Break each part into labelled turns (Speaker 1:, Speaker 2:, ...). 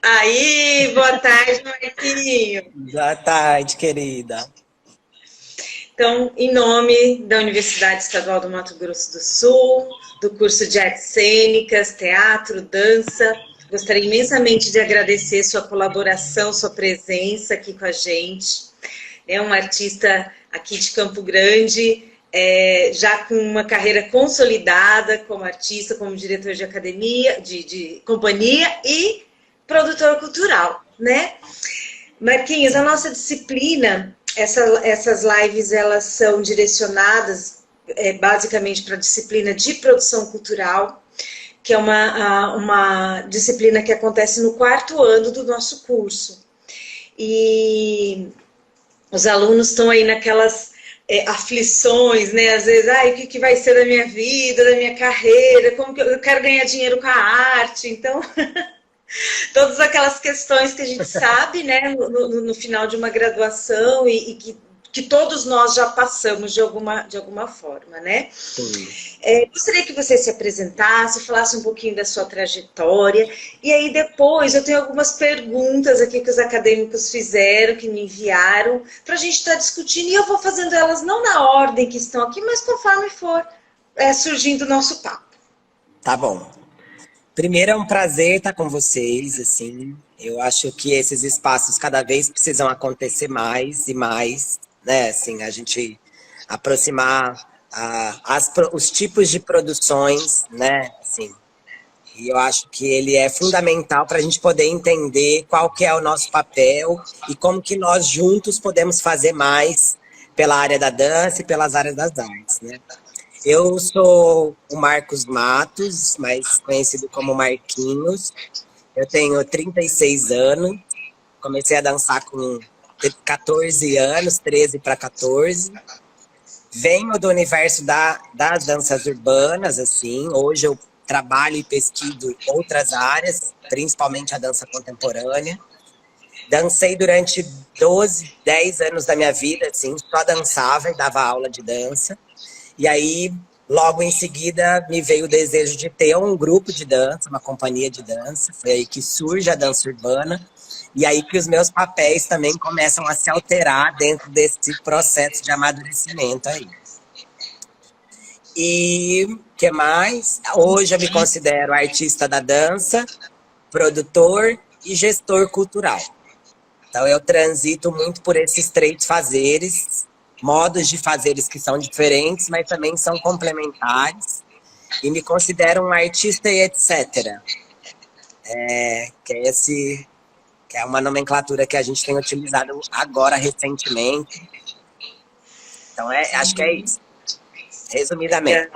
Speaker 1: Aí, boa tarde, Marquinho.
Speaker 2: Boa tarde, querida.
Speaker 1: Então, em nome da Universidade Estadual do Mato Grosso do Sul, do curso de Artes Cênicas, Teatro, Dança, gostaria imensamente de agradecer sua colaboração, sua presença aqui com a gente. É um artista aqui de Campo Grande, já com uma carreira consolidada como artista, como diretor de academia, de companhia e produtor cultural, né? Marquinhos, a nossa disciplina, essas lives, elas são direcionadas basicamente para a disciplina de produção cultural, que é uma disciplina que acontece no 4º ano do nosso curso. E os alunos estão aí naquelas aflições, né? Às vezes, o que vai ser da minha vida, da minha carreira, como que eu quero ganhar dinheiro com a arte, então... Todas aquelas questões que a gente sabe, né, no final de uma graduação e que todos nós já passamos de alguma forma, né? Gostaria que você se apresentasse, falasse um pouquinho da sua trajetória, e aí depois eu tenho algumas perguntas aqui que os acadêmicos fizeram, que me enviaram, para a gente estar discutindo, e eu vou fazendo elas não na ordem que estão aqui, mas conforme for surgindo o nosso papo.
Speaker 2: Tá bom. Primeiro, é um prazer estar com vocês, assim. Eu acho que esses espaços cada vez precisam acontecer mais e mais, né? Assim, a gente aproximar os tipos de produções, né? Assim, e eu acho que ele é fundamental para a gente poder entender qual que é o nosso papel e como que nós juntos podemos fazer mais pela área da dança e pelas áreas das artes, né? Eu sou o Marcos Matos, mais conhecido como Marquinhos. Eu tenho 36 anos. Comecei a dançar com 14 anos, 13 para 14. Venho do universo das danças urbanas, assim. Hoje eu trabalho e pesquiso outras áreas, principalmente a dança contemporânea. Dancei durante 10 anos da minha vida, assim, só dançava e dava aula de dança. E aí, logo em seguida, me veio o desejo de ter um grupo de dança, uma companhia de dança. Foi aí que surge a dança urbana. E aí que os meus papéis também começam a se alterar dentro desse processo de amadurecimento aí. E o que mais? Hoje eu me considero artista da dança, produtor e gestor cultural. Então eu transito muito por esses 3 fazeres, modos de fazeres que são diferentes, mas também são complementares, e me considero um artista e etc. Que é uma nomenclatura que a gente tem utilizado agora, recentemente. Então, acho que é isso, resumidamente.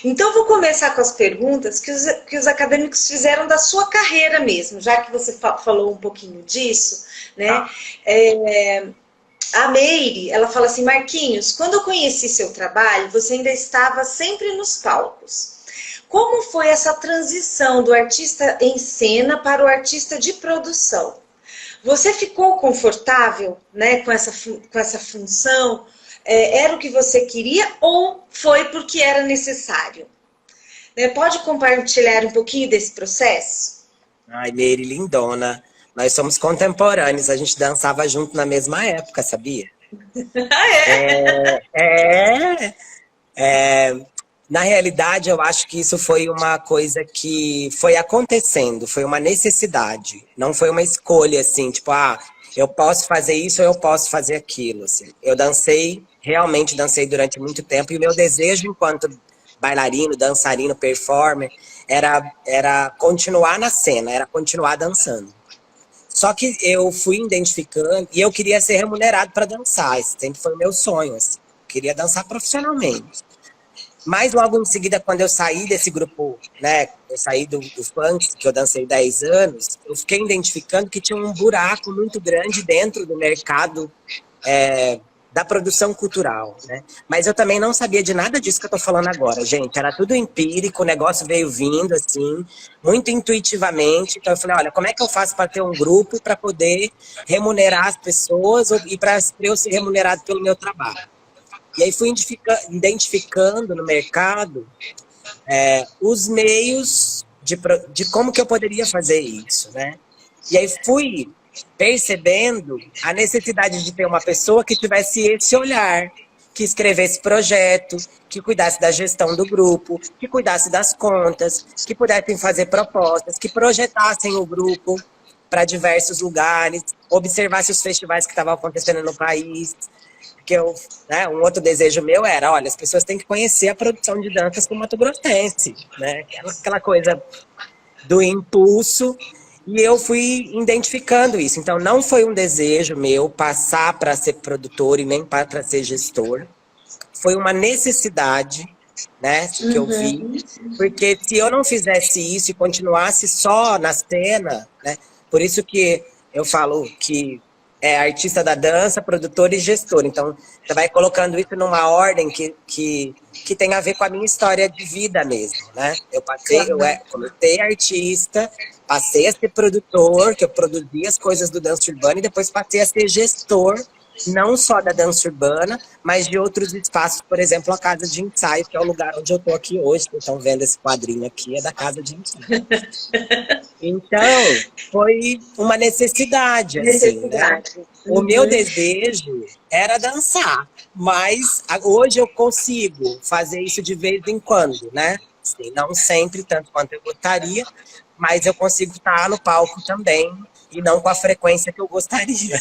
Speaker 1: Então, vou começar com as perguntas que os acadêmicos fizeram da sua carreira mesmo, já que você falou um pouquinho disso, né? A Meire, ela fala assim, Marquinhos, quando eu conheci seu trabalho, você ainda estava sempre nos palcos. Como foi essa transição do artista em cena para o artista de produção? Você ficou confortável, né, com essa função? Era o que você queria ou foi porque era necessário? Pode compartilhar um pouquinho desse processo?
Speaker 2: Ai, Meire, lindona. Nós somos contemporâneos, a gente dançava junto na mesma época, sabia? Na realidade, eu acho que isso foi uma coisa que foi acontecendo, foi uma necessidade, não foi uma escolha, assim, tipo, eu posso fazer isso ou eu posso fazer aquilo, assim. Eu realmente dancei durante muito tempo, e o meu desejo enquanto bailarino, dançarino, performer, era continuar na cena, era continuar dançando. Só que eu fui identificando, e eu queria ser remunerado para dançar, esse sempre foi o meu sonho, assim. Queria dançar profissionalmente. Mas logo em seguida, quando eu saí desse grupo, né, eu saí do funk, que eu dancei 10 anos, eu fiquei identificando que tinha um buraco muito grande dentro do mercado da produção cultural, né? Mas eu também não sabia de nada disso que eu tô falando agora, gente. Era tudo empírico, o negócio veio vindo, assim, muito intuitivamente. Então eu falei, olha, como é que eu faço para ter um grupo para poder remunerar as pessoas e para eu ser remunerado pelo meu trabalho? E aí fui identificando no mercado os meios de como que eu poderia fazer isso, né? E aí fui percebendo a necessidade de ter uma pessoa que tivesse esse olhar, que escrevesse projeto, que cuidasse da gestão do grupo, que cuidasse das contas, que pudessem fazer propostas, que projetassem o grupo para diversos lugares, observasse os festivais que estavam acontecendo no país. Que eu, né, um outro desejo meu era, olha, as pessoas têm que conhecer a produção de danças do Mato Grossense, né? Aquela coisa do impulso, e eu fui identificando isso. Então, não foi um desejo meu passar para ser produtor e nem para ser gestor. Foi uma necessidade, né, que eu vi. Porque se eu não fizesse isso e continuasse só na cena, né, por isso que eu falo que é artista da dança, produtor e gestor. Então, você vai colocando isso numa ordem que tem a ver com a minha história de vida mesmo, né? Eu comecei artista, passei a ser produtor, que eu produzia as coisas do dança urbana, e depois passei a ser gestor, não só da dança urbana, mas de outros espaços, por exemplo, a Casa de Ensaio, que é o lugar onde eu estou aqui hoje. Vocês estão vendo esse quadrinho aqui, é da Casa de Ensaio. Então, foi uma necessidade, assim, né? O meu desejo era dançar, mas hoje eu consigo fazer isso de vez em quando, né? Assim, não sempre, tanto quanto eu gostaria, mas eu consigo estar no palco também, e não com a frequência que eu gostaria.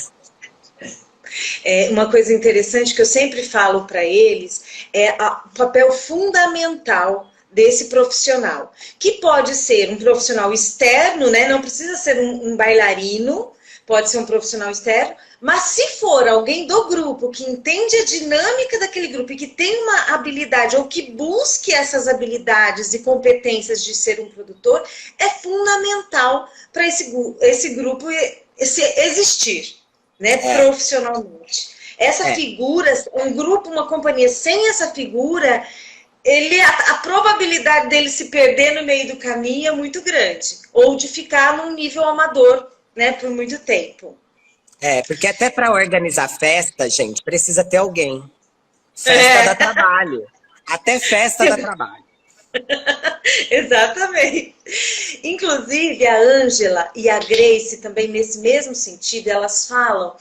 Speaker 1: Uma coisa interessante que eu sempre falo para eles é o papel fundamental desse profissional, que pode ser um profissional externo, né? Não precisa ser um bailarino, pode ser um profissional externo, mas se for alguém do grupo que entende a dinâmica daquele grupo e que tem uma habilidade ou que busque essas habilidades e competências de ser um produtor, é fundamental para esse grupo existir, né? Profissionalmente. Essa figura, um grupo, uma companhia sem essa figura, a probabilidade dele se perder no meio do caminho é muito grande, ou de ficar num nível amador, né, por muito tempo.
Speaker 2: Porque até para organizar festa, gente, precisa ter alguém. Festa dá trabalho. Até festa dá trabalho.
Speaker 1: Exatamente. Inclusive, a Ângela e a Grace, também nesse mesmo sentido, elas falam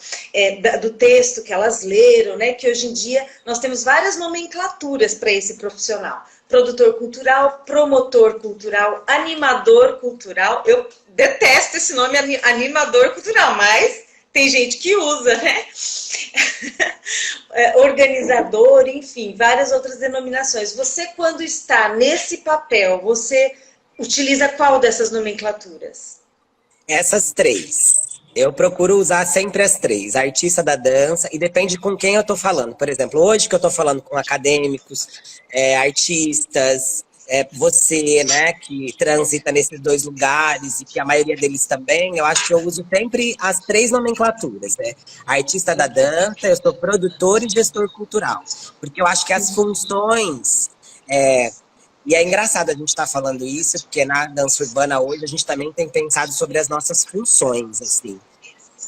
Speaker 1: do texto que elas leram, né, que hoje em dia nós temos várias nomenclaturas para esse profissional. Produtor cultural, promotor cultural, animador cultural. Eu detesto esse nome, animador cultural, mas tem gente que usa, né? Organizador, enfim, várias outras denominações. Você, quando está nesse papel, você utiliza qual dessas nomenclaturas?
Speaker 2: Essas três. Eu procuro usar sempre as três. Artista da dança, e depende com quem eu estou falando. Por exemplo, hoje que eu estou falando com acadêmicos, artistas, você, né, que transita nesses dois lugares, e que a maioria deles também, eu acho que eu uso sempre as três nomenclaturas, né? Artista da dança, eu sou produtor e gestor cultural. Porque eu acho que as funções... E é engraçado a gente estar falando isso, porque na dança urbana hoje a gente também tem pensado sobre as nossas funções, assim.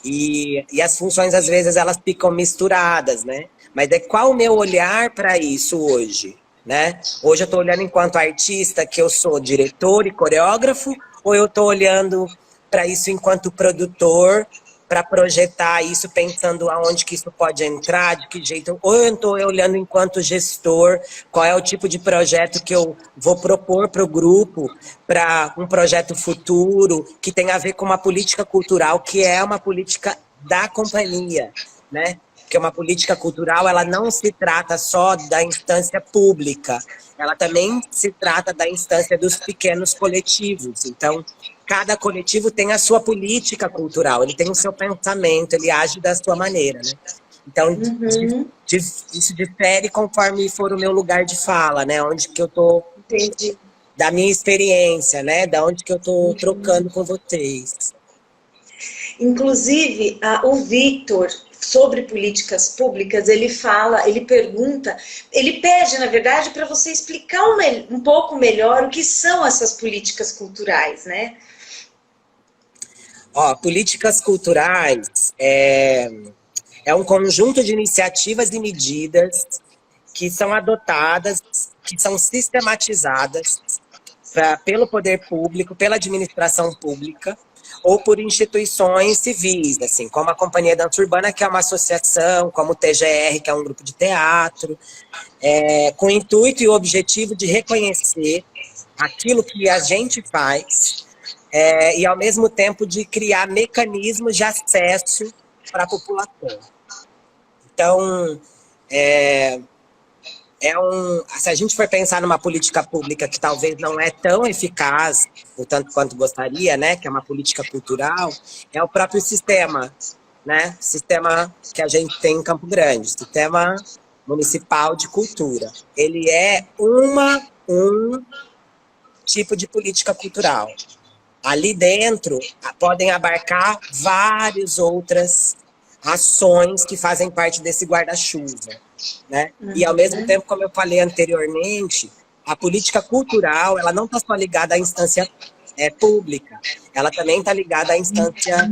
Speaker 2: E as funções, às vezes, elas ficam misturadas, né? Mas qual o meu olhar para isso hoje, né? Hoje eu estou olhando enquanto artista, que eu sou diretor e coreógrafo, ou eu estou olhando para isso enquanto produtor, para projetar isso, pensando aonde que isso pode entrar, de que jeito, ou eu estou olhando enquanto gestor, qual é o tipo de projeto que eu vou propor para o grupo, para um projeto futuro, que tem a ver com uma política cultural, que é uma política da companhia, né? Porque uma política cultural, ela não se trata só da instância pública, ela também se trata da instância dos pequenos coletivos. Então, cada coletivo tem a sua política cultural, ele tem o seu pensamento, ele age da sua maneira, né? Então, isso difere conforme for o meu lugar de fala, né? Onde que eu tô...
Speaker 1: Entendi.
Speaker 2: Da minha experiência, né? Da onde que eu tô trocando com vocês.
Speaker 1: Inclusive, o Victor, sobre políticas públicas, ele fala, ele pergunta, ele pede, na verdade, para você explicar um pouco melhor o que são essas políticas culturais, né?
Speaker 2: Políticas culturais é um conjunto de iniciativas e medidas que são adotadas, que são sistematizadas pelo poder público, pela administração pública, ou por instituições civis, assim, como a Companhia Dança Urbana, que é uma associação, como o TGR, que é um grupo de teatro, com o intuito e o objetivo de reconhecer aquilo que a gente faz e, ao mesmo tempo, de criar mecanismos de acesso para a população. Então, se a gente for pensar numa política pública que talvez não é tão eficaz, o tanto quanto gostaria, né, que é uma política cultural, é o próprio sistema, né, sistema que a gente tem em Campo Grande, Sistema Municipal de Cultura. Ele é um tipo de política cultural. Ali dentro podem abarcar várias outras ações que fazem parte desse guarda-chuva, né? E, ao mesmo tempo, como eu falei anteriormente, a política cultural, ela não está só ligada à instância pública, ela também está ligada à instância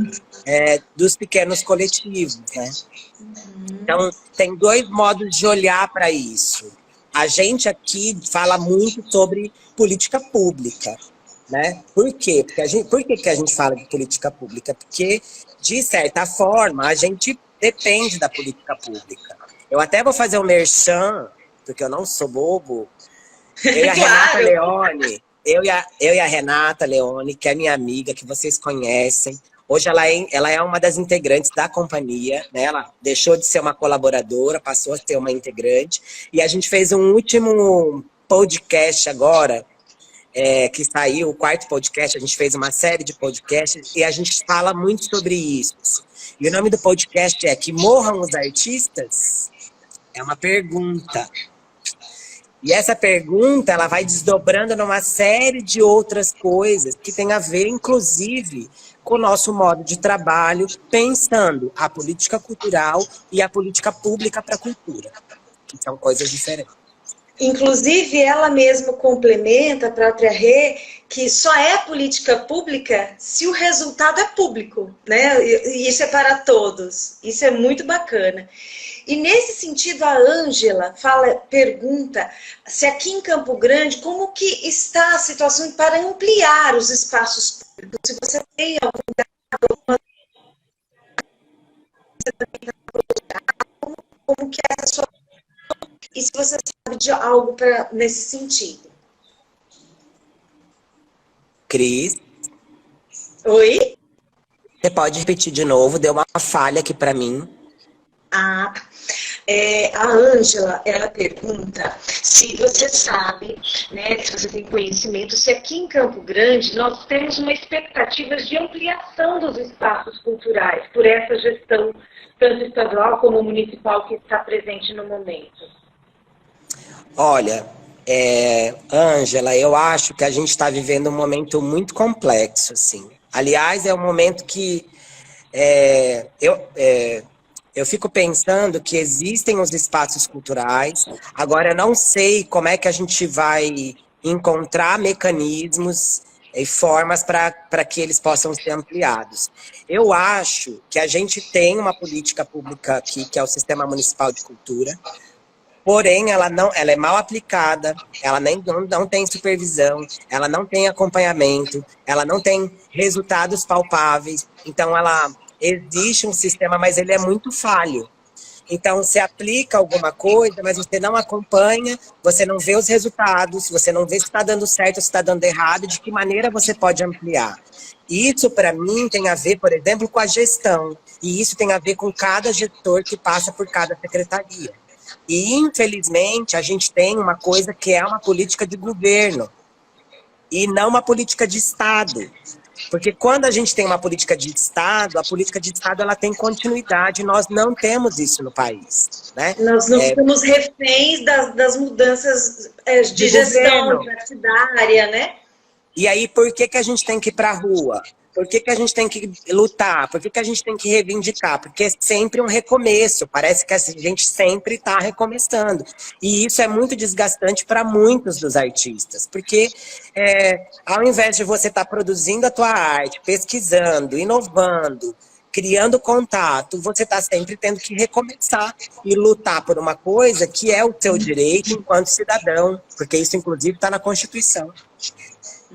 Speaker 2: dos pequenos coletivos, né? Então, tem dois modos de olhar para isso. A gente aqui fala muito sobre política pública, né? Por quê? Por que a gente fala de política pública? Porque, de certa forma, a gente depende da política pública. Eu até vou fazer um merchan, porque eu não sou bobo. Eu e a Renata Leone, eu e a Renata Leone, que é minha amiga, que vocês conhecem. Hoje ela é uma das integrantes da companhia, né? Ela deixou de ser uma colaboradora, passou a ser uma integrante. E a gente fez um último podcast agora, que saiu, o 4º podcast. A gente fez uma série de podcasts e a gente fala muito sobre isso. E o nome do podcast é Que Morram os Artistas? É uma pergunta. E essa pergunta, ela vai desdobrando numa série de outras coisas que tem a ver, inclusive, com o nosso modo de trabalho, pensando a política cultural e a política pública para a cultura, que são coisas diferentes.
Speaker 1: Inclusive, ela mesma complementa, a própria Rê, que só é política pública se o resultado é público, né? E isso é para todos. Isso é muito bacana. E nesse sentido, a Ângela pergunta se aqui em Campo Grande, como que está a situação para ampliar os espaços públicos? Se você tem algum dado, como que é a sua... E se você sabe de algo nesse sentido?
Speaker 2: Cris?
Speaker 1: Oi?
Speaker 2: Você pode repetir de novo? Deu uma falha aqui para mim.
Speaker 1: A Ângela, ela pergunta se você sabe, né, se você tem conhecimento, se aqui em Campo Grande nós temos uma expectativa de ampliação dos espaços culturais por essa gestão, tanto estadual como municipal, que está presente no momento.
Speaker 2: Olha, Ângela, eu acho que a gente está vivendo um momento muito complexo, assim. Aliás, é um momento que eu fico pensando que existem os espaços culturais. Agora, eu não sei como é que a gente vai encontrar mecanismos e formas para que eles possam ser ampliados. Eu acho que a gente tem uma política pública aqui, que é o Sistema Municipal de Cultura. Porém, ela é mal aplicada, ela não tem supervisão, ela não tem acompanhamento, ela não tem resultados palpáveis. Então, existe um sistema, mas ele é muito falho. Então, você aplica alguma coisa, mas você não acompanha, você não vê os resultados, você não vê se está dando certo ou se está dando errado, de que maneira você pode ampliar. Isso, para mim, tem a ver, por exemplo, com a gestão. E isso tem a ver com cada gestor que passa por cada secretaria. E, infelizmente, a gente tem uma coisa que é uma política de governo e não uma política de Estado. Porque quando a gente tem uma política de Estado, a política de Estado ela tem continuidade. Nós não temos isso no país, né?
Speaker 1: Nós não somos reféns das mudanças de gestão partidária, né?
Speaker 2: E aí, por que a gente tem que ir para a rua? Por que a gente tem que lutar? Por que a gente tem que reivindicar? Porque é sempre um recomeço. Parece que a gente sempre está recomeçando. E isso é muito desgastante para muitos dos artistas. Porque ao invés de você estar produzindo a tua arte, pesquisando, inovando, criando contato, você está sempre tendo que recomeçar e lutar por uma coisa que é o seu direito enquanto cidadão. Porque isso, inclusive, está na Constituição.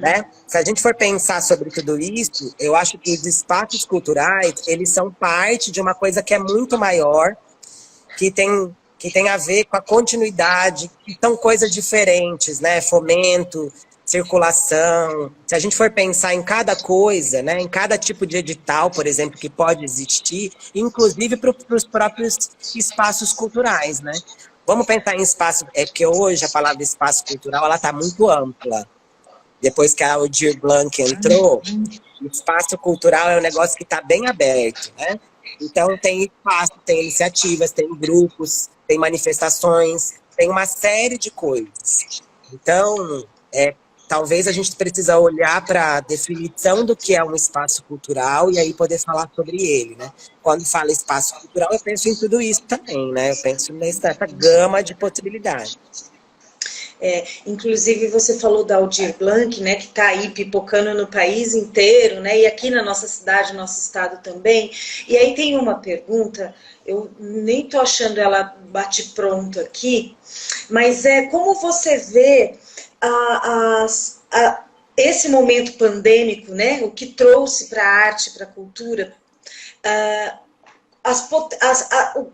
Speaker 2: né? Se a gente for pensar sobre tudo isso, eu acho que os espaços culturais, eles são parte de uma coisa que é muito maior, que tem a ver com a continuidade, que são coisas diferentes, né? Fomento, circulação. Se a gente for pensar em cada coisa, né? Em cada tipo de edital, por exemplo, que pode existir, inclusive para os próprios espaços culturais, né? Vamos pensar em espaço, é que hoje a palavra espaço cultural ela está muito ampla. Depois que a Aldir Blanc entrou, o espaço cultural é um negócio que está bem aberto, né? Então tem espaço, tem iniciativas, tem grupos, tem manifestações, tem uma série de coisas. Então, talvez a gente precisa olhar para a definição do que é um espaço cultural e aí poder falar sobre ele, né? Quando fala espaço cultural, eu penso em tudo isso também, né? Eu penso nessa gama de possibilidades.
Speaker 1: Inclusive você falou da Aldir Blanc, né, que está aí pipocando no país inteiro, né, e aqui na nossa cidade, nosso estado também. E aí tem uma pergunta, eu nem estou achando ela bate-pronto aqui, mas como você vê esse momento pandêmico, né, o que trouxe para a arte, para a cultura,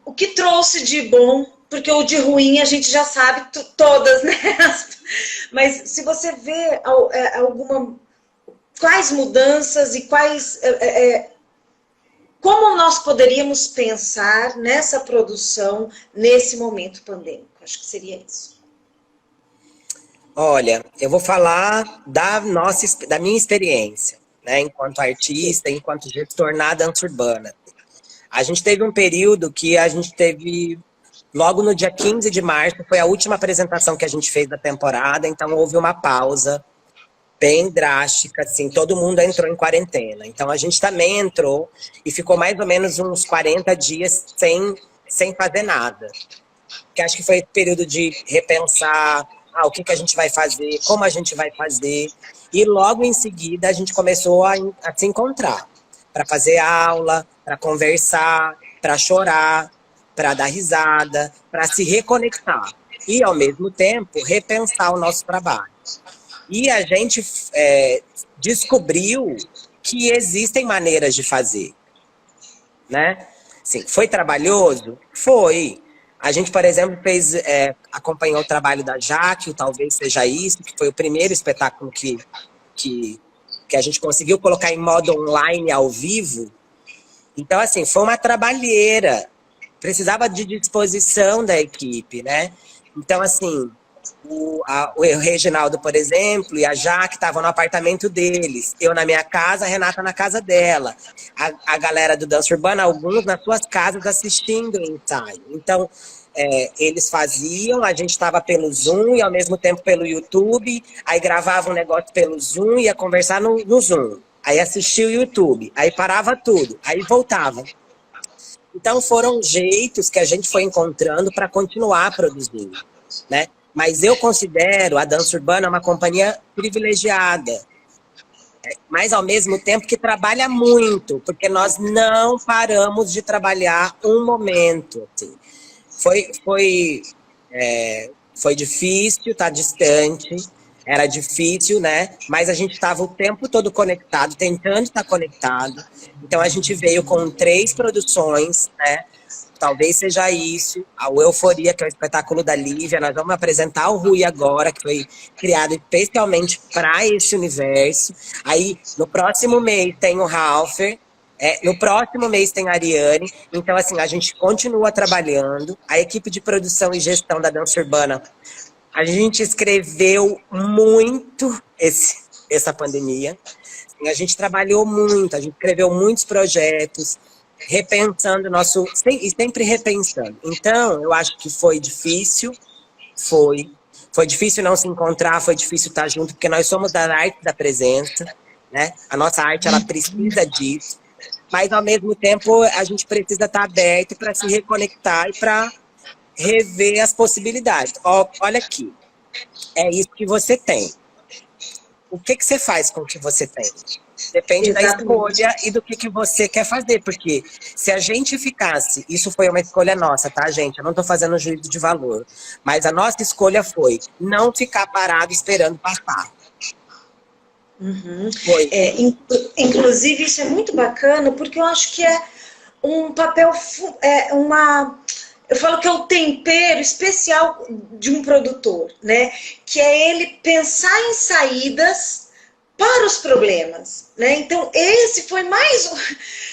Speaker 1: o que trouxe de bom, porque o de ruim a gente já sabe todas, né? Mas se você vê quais mudanças e como nós poderíamos pensar nessa produção nesse momento pandêmico? Acho que seria isso.
Speaker 2: Olha, eu vou falar da minha experiência, né, enquanto artista, enquanto gestor na dança urbana. A gente teve um período que a gente teve, logo no dia 15 de março, foi a última apresentação que a gente fez da temporada, então houve uma pausa bem drástica, assim, todo mundo entrou em quarentena. Então a gente também entrou e ficou mais ou menos uns 40 dias sem fazer nada. Que acho que foi esse período de repensar o que a gente vai fazer, como a gente vai fazer. E logo em seguida a gente começou a se encontrar para fazer aula, para conversar, para chorar, para dar risada, para se reconectar. E, ao mesmo tempo, repensar o nosso trabalho. E a gente descobriu que existem maneiras de fazer, né? Sim, foi trabalhoso? Foi. A gente, por exemplo, acompanhou o trabalho da Jaque, Talvez Seja Isso, que foi o primeiro espetáculo que a gente conseguiu colocar em modo online, ao vivo. Então, assim, foi uma trabalheira. Precisava de disposição da equipe, né? Então, assim, o Reginaldo, por exemplo, e a Jaque estavam no apartamento deles. Eu na minha casa, a Renata na casa dela. A galera do Dança Urbana, alguns nas suas casas assistindo o ensaio. Então, eles faziam, a gente estava pelo Zoom e ao mesmo tempo pelo YouTube, aí gravava um negócio pelo Zoom e ia conversar no Zoom. Aí assistia o YouTube, aí parava tudo, aí voltava. Então foram jeitos que a gente foi encontrando para continuar produzindo, né? Mas eu considero a dança urbana uma companhia privilegiada, mas ao mesmo tempo que trabalha muito, porque nós não paramos de trabalhar um momento. Assim. Foi difícil, tá distante, era difícil, né? Mas a gente estava o tempo todo conectado, tentando estar conectado. Então a gente veio com 3 produções, né? Talvez Seja Isso, a Euforia, que é o espetáculo da Lívia. Nós vamos apresentar o Rui agora, que foi criado especialmente para esse universo. Aí, no próximo mês, tem o Ralfer. No próximo mês tem a Ariane. Então, assim, a gente continua trabalhando. A equipe de produção e gestão da dança urbana, a gente escreveu muito essa pandemia. A gente trabalhou muito, a gente escreveu muitos projetos, repensando e sempre repensando. Então, eu acho que foi difícil, foi difícil não se encontrar, foi difícil estar junto, porque nós somos da arte da presença, né? A nossa arte, ela precisa disso, mas ao mesmo tempo a gente precisa estar aberto para se reconectar e para rever as possibilidades. Olha aqui, é isso que você tem. O que você faz com o que você tem? Depende da escolha e do que você quer fazer, porque se a gente ficasse, isso foi uma escolha nossa, tá, gente? Eu não tô fazendo juízo de valor, mas a nossa escolha foi não ficar parado esperando passar.
Speaker 1: Uhum.
Speaker 2: Foi.
Speaker 1: Inclusive, isso é muito bacana, porque eu acho que é um papel, eu falo que é o tempero especial de um produtor, né? Que é ele pensar em saídas para os problemas, né? Então, esse foi mais,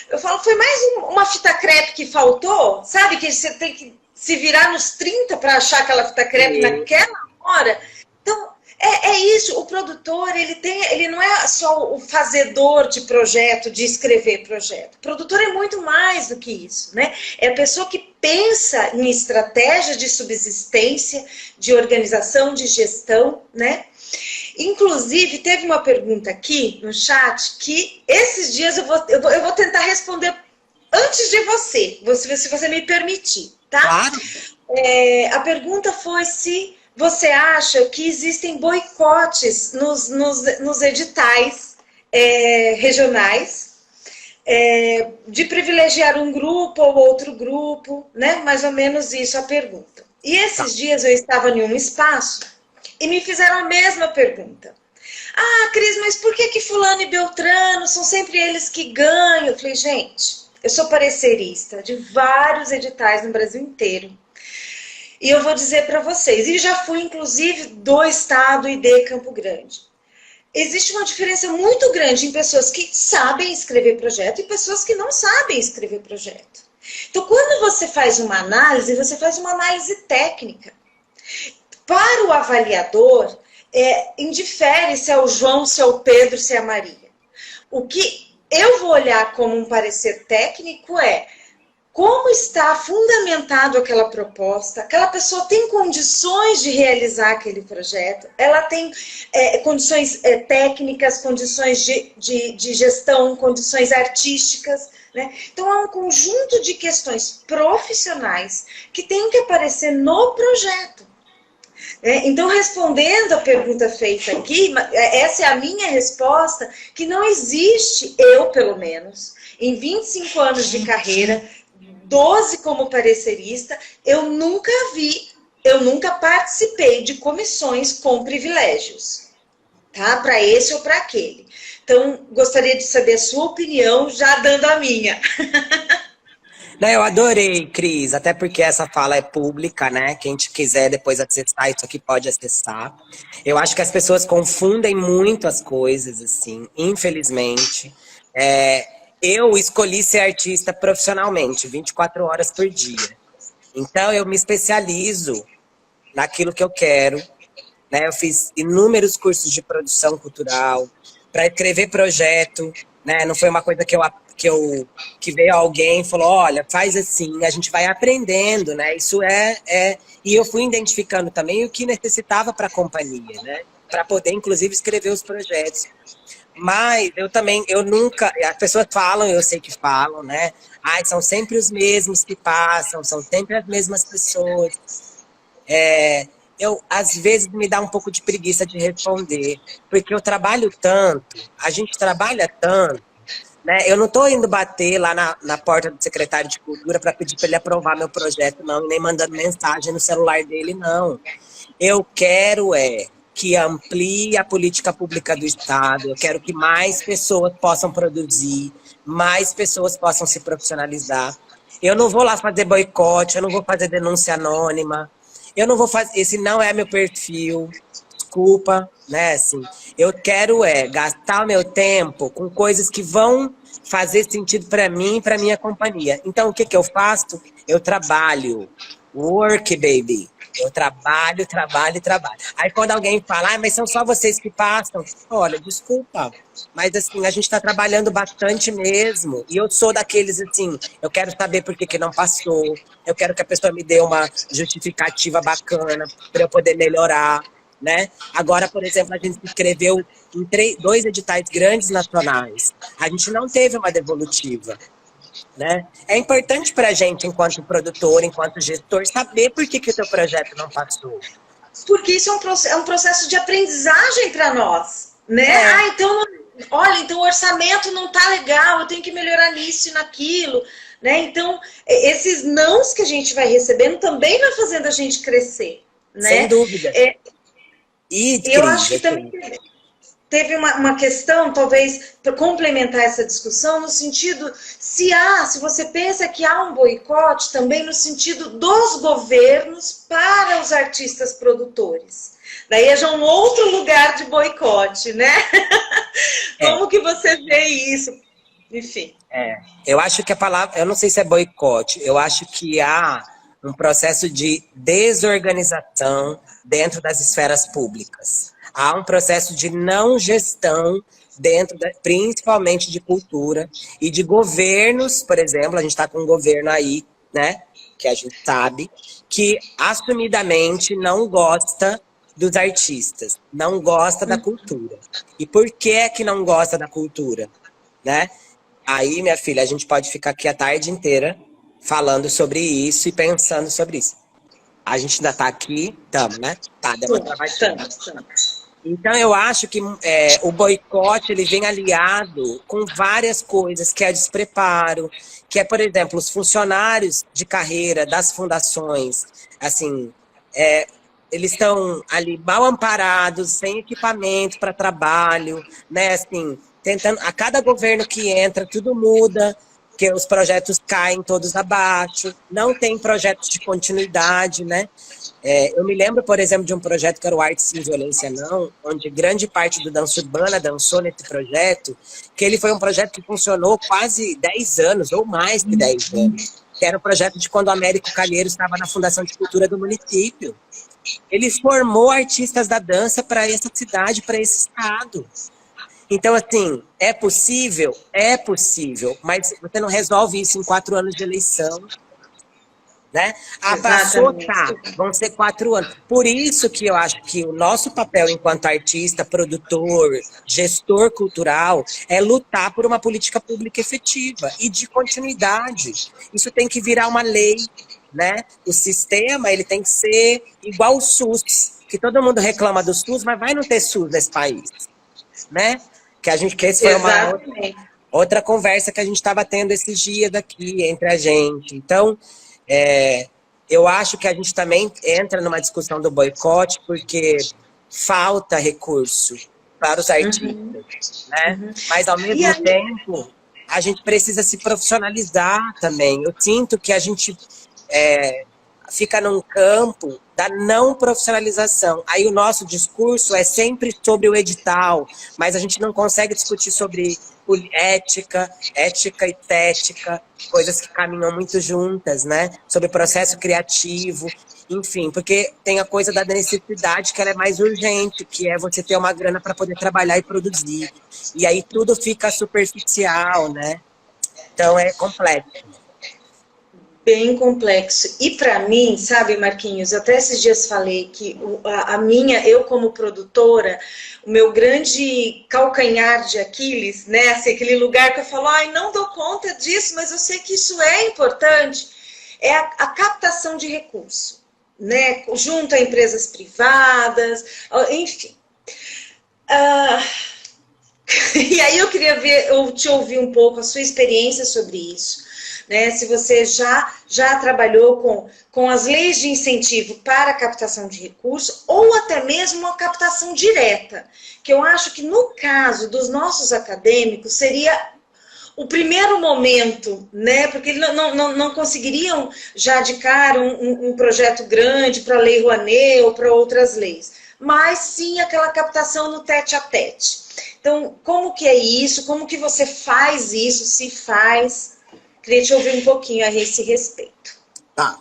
Speaker 1: eu falo, foi mais uma fita crepe que faltou, sabe? Que você tem que se virar nos 30 para achar aquela fita crepe naquela hora. Então, é isso, o produtor, ele não é só o fazedor de projeto, de escrever projeto. O produtor é muito mais do que isso, né? É a pessoa que pensa em estratégia de subsistência, de organização, de gestão, né? Inclusive, teve uma pergunta aqui no chat que esses dias eu vou tentar responder antes de você, se você me permitir, tá?
Speaker 2: Claro.
Speaker 1: A pergunta foi se você acha que existem boicotes nos editais regionais de privilegiar um grupo ou outro grupo, né? Mais ou menos isso a pergunta. E esses dias eu estava em um espaço e me fizeram a mesma pergunta. Ah, Cris, mas por que fulano e Beltrano são sempre eles que ganham? Eu falei, gente, eu sou parecerista de vários editais no Brasil inteiro. E eu vou dizer para vocês, e já fui inclusive do estado e de Campo Grande. Existe uma diferença muito grande em pessoas que sabem escrever projeto e pessoas que não sabem escrever projeto. Então, quando você faz uma análise, você faz uma análise técnica. Para o avaliador, indifere se é o João, se é o Pedro, se é a Maria. O que eu vou olhar como um parecer técnico é como está fundamentado aquela proposta, aquela pessoa tem condições de realizar aquele projeto, ela tem condições técnicas, condições de gestão, condições artísticas, né? Então, há um conjunto de questões profissionais que tem que aparecer no projeto. Então, respondendo a pergunta feita aqui, essa é a minha resposta, que não existe, eu pelo menos, em 25 anos de carreira, 12 como parecerista, eu nunca participei de comissões com privilégios, tá? Para esse ou para aquele. Então, gostaria de saber a sua opinião, já dando a minha.
Speaker 2: Não, eu adorei, Cris, até porque essa fala é pública, né? Quem quiser depois acessar isso aqui pode acessar. Eu acho que as pessoas confundem muito as coisas, assim, infelizmente. Eu escolhi ser artista profissionalmente, 24 horas por dia. Então, eu me especializo naquilo que eu quero, né? Eu fiz inúmeros cursos de produção cultural, para escrever projeto, né? Não foi uma coisa que veio alguém e falou, olha, faz assim, a gente vai aprendendo, né? Isso E eu fui identificando também o que necessitava para a companhia, né? Para poder, inclusive, escrever os projetos. Mas eu nunca, as pessoas falam, eu sei que falam, né? São sempre os mesmos que passam, são sempre as mesmas pessoas. Às vezes, me dá um pouco de preguiça de responder, porque eu trabalho tanto, a gente trabalha tanto, né? Eu não estou indo bater lá na porta do secretário de Cultura para pedir para ele aprovar meu projeto, não, nem mandando mensagem no celular dele, não. Eu quero que amplie a política pública do Estado, eu quero que mais pessoas possam produzir, mais pessoas possam se profissionalizar. Eu não vou lá fazer boicote, eu não vou fazer denúncia anônima, eu não vou fazer, esse não é meu perfil, desculpa, né, assim, eu quero gastar o meu tempo com coisas que vão fazer sentido para mim e para minha companhia. Então, o que eu faço? Eu trabalho, work, baby. Eu trabalho. Aí quando alguém fala, mas são só vocês que passam, olha, desculpa, mas assim, a gente está trabalhando bastante mesmo, e eu sou daqueles assim, eu quero saber por que não passou, eu quero que a pessoa me dê uma justificativa bacana para eu poder melhorar, né? Agora, por exemplo, a gente escreveu em 2 editais grandes nacionais, a gente não teve uma devolutiva. Né? É importante para a gente, enquanto produtor, enquanto gestor, saber por que o seu projeto não passou.
Speaker 1: Porque isso é um processo de aprendizagem para nós, né? Então, olha, então o orçamento não tá legal, eu tenho que melhorar nisso e naquilo, né? Então, esses nãos que a gente vai recebendo também vai fazendo a gente crescer, né?
Speaker 2: Sem dúvida.
Speaker 1: Eu acho que também teve uma questão, talvez, para complementar essa discussão, no sentido, se você pensa que há um boicote também no sentido dos governos para os artistas produtores. Daí é já um outro lugar de boicote, né? Como que você vê isso? Enfim.
Speaker 2: Eu acho que a palavra, eu não sei se é boicote, eu acho que há um processo de desorganização dentro das esferas públicas. Há um processo de não gestão dentro, principalmente de cultura e de governos, por exemplo, a gente está com um governo aí, né, que a gente sabe, que assumidamente não gosta dos artistas, não gosta da cultura. E por que não gosta da cultura, né? Aí, minha filha, a gente pode ficar aqui a tarde inteira falando sobre isso e pensando sobre isso. A gente ainda tá aqui, estamos, né? Tá, deu uma travadinha. Então, eu acho que o boicote, ele vem aliado com várias coisas, que é despreparo, que é, por exemplo, os funcionários de carreira das fundações, assim, eles estão ali mal amparados, sem equipamento para trabalho, né, assim, tentando, a cada governo que entra, tudo muda, que os projetos caem todos abaixo, não tem projetos de continuidade, né? Eu me lembro, por exemplo, de um projeto que era o Arte Sem Violência Não, onde grande parte do Dança Urbana dançou nesse projeto, que ele foi um projeto que funcionou quase 10 anos, ou mais que 10 anos, que era um projeto de quando o Américo Calheiros estava na Fundação de Cultura do município. Ele formou artistas da dança para essa cidade, para esse estado. Então, assim, é possível? É possível, mas você não resolve isso em 4 anos de eleição, né? Passou, tá, vão ser 4 anos. Por isso que eu acho que o nosso papel enquanto artista, produtor, gestor cultural, é lutar por uma política pública efetiva e de continuidade. Isso tem que virar uma lei, né? O sistema, ele tem que ser igual o SUS, que todo mundo reclama do SUS, mas vai não ter SUS nesse país, né? Que esse foi uma outra conversa que a gente estava tendo esses dias aqui entre a gente. Então, eu acho que a gente também entra numa discussão do boicote porque falta recurso para os artistas, né? Mas, ao mesmo tempo, a gente precisa se profissionalizar também. Eu sinto que a gente fica num campo da não profissionalização. Aí o nosso discurso é sempre sobre o edital, mas a gente não consegue discutir sobre ética e estética, coisas que caminham muito juntas, né? Sobre processo criativo, enfim, porque tem a coisa da necessidade que ela é mais urgente, que é você ter uma grana para poder trabalhar e produzir. E aí tudo fica superficial, né? Então é complexo.
Speaker 1: Bem complexo. E para mim, sabe, Marquinhos, até esses dias falei que eu como produtora, o meu grande calcanhar de Aquiles, né, assim, aquele lugar que eu falo, não dou conta disso, mas eu sei que isso é importante, é a captação de recurso, né, junto a empresas privadas, enfim. E aí eu queria te ouvir um pouco a sua experiência sobre isso. Né, se você já trabalhou com as leis de incentivo para a captação de recursos ou até mesmo a captação direta, que eu acho que no caso dos nossos acadêmicos seria o primeiro momento, né, porque eles não conseguiriam já de cara um projeto grande para a Lei Rouanet ou para outras leis, mas sim aquela captação no tete-a-tete. Então, como que é isso? Como que você faz isso, se faz? Queria te ouvir um pouquinho a esse respeito.
Speaker 2: Tá.